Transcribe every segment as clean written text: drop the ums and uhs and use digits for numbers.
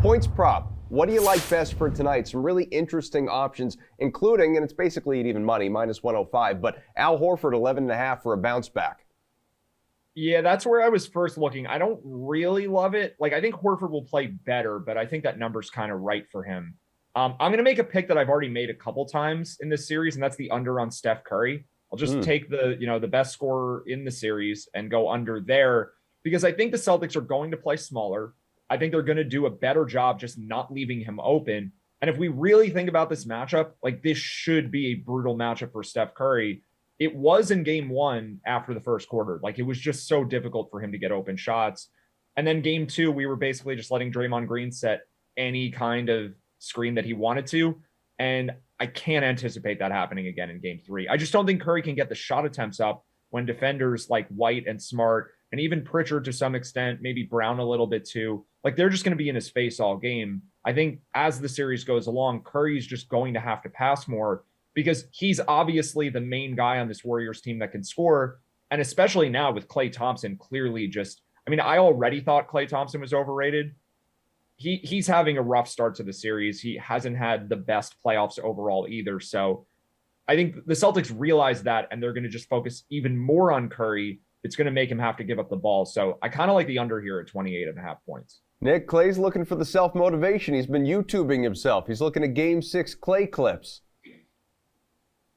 Points prop. What do you like best for tonight? Some really interesting options, including, and it's basically at even money, minus 105, but Al Horford, 11.5 for a bounce back. Yeah, that's where I was first looking. I don't really love it. Like, I think Horford will play better, but I think that number's kind of right for him. I'm going to make a pick that I've already made a couple times in this series, and that's the under on Steph Curry. I'll just take the best scorer in the series and go under there because I think the Celtics are going to play smaller. I think they're going to do a better job just not leaving him open. And if we really think about this matchup, like this should be a brutal matchup for Steph Curry. It was in game one after the first quarter. Like it was just so difficult for him to get open shots. And then game two, we were basically just letting Draymond Green set any kind of screen that he wanted to. And I can't anticipate that happening again in game three. I just don't think Curry can get the shot attempts up when defenders like White and Smart, and even Pritchard to some extent, maybe Brown a little bit too, like they're just going to be in his face all game. I think as the series goes along, Curry's just going to have to pass more because he's obviously the main guy on this Warriors team that can score. And especially now with Klay Thompson clearly just, I mean, I already thought Klay Thompson was overrated. He's having a rough start to the series. He hasn't had the best playoffs overall either. So I think the Celtics realize that, and they're going to just focus even more on Curry. It's going to make him have to give up the ball. So I kind of like the under here at 28.5 points. Nick, Klay's looking for the self-motivation. He's been YouTubing himself. He's looking at Game 6 Klay clips.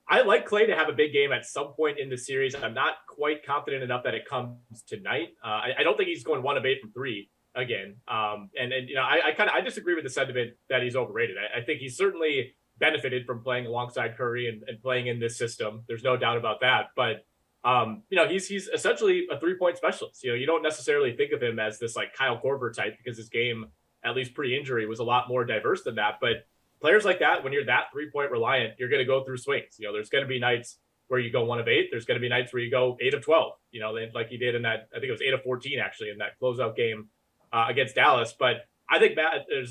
I like Klay to have a big game at some point in the series. I'm not quite confident enough that it comes tonight. I don't think he's going 1 of 8 from 3 again. And you know, I disagree with the sentiment that he's overrated. I think he's certainly benefited from playing alongside Curry and playing in this system. There's no doubt about that. But you know, he's essentially a 3-point specialist. You know, you don't necessarily think of him as this like Kyle Korver type because his game, at least pre-injury, was a lot more diverse than that. But players like that, when you're that 3-point reliant, you're going to go through swings. You know, there's going to be nights where you go 1 of 8. There's going to be nights where you go 8 of 12. You know, like he did in that, I think it was 8 of 14 actually in that closeout game against Dallas. But I think Matt is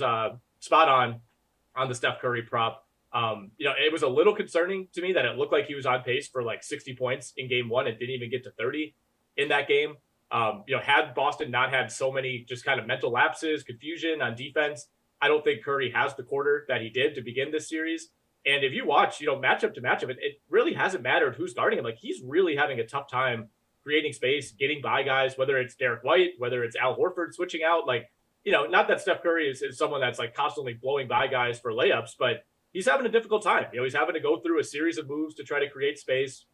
spot on the Steph Curry prop. You know, it was a little concerning to me that it looked like he was on pace for like 60 points in game 1 and didn't even get to 30 in that game. You know, had Boston not had so many just kind of mental lapses, confusion on defense, I don't think Curry has the quarter that he did to begin this series. And if you watch, you know, matchup to matchup, it really hasn't mattered who's guarding him. Like he's really having a tough time creating space, getting by guys, whether it's Derek White, whether it's Al Horford switching out. Like, you know, not that Steph Curry is someone that's like constantly blowing by guys for layups, but he's having a difficult time. You know, he's having to go through a series of moves to try to create space.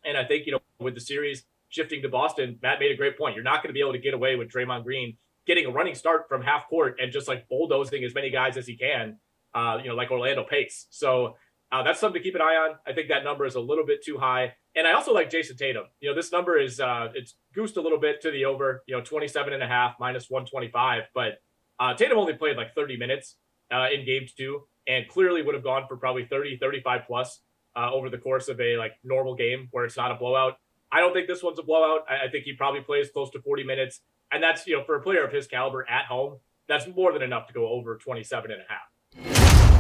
And I think, you know, with the series shifting to Boston, Matt made a great point. You're not going to be able to get away with Draymond Green getting a running start from half court and just like bulldozing as many guys as he can, you know, like Orlando Pace. So that's something to keep an eye on. I think that number is a little bit too high. And I also like Jason Tatum. You know, this number is, it's goosed a little bit to the over, you know, 27.5 minus 125. But Tatum only played like 30 minutes in game 2 and clearly would have gone for probably 30, 35 plus over the course of a like normal game where it's not a blowout. I don't think this one's a blowout. I think he probably plays close to 40 minutes. And that's, you know, for a player of his caliber at home, that's more than enough to go over 27.5.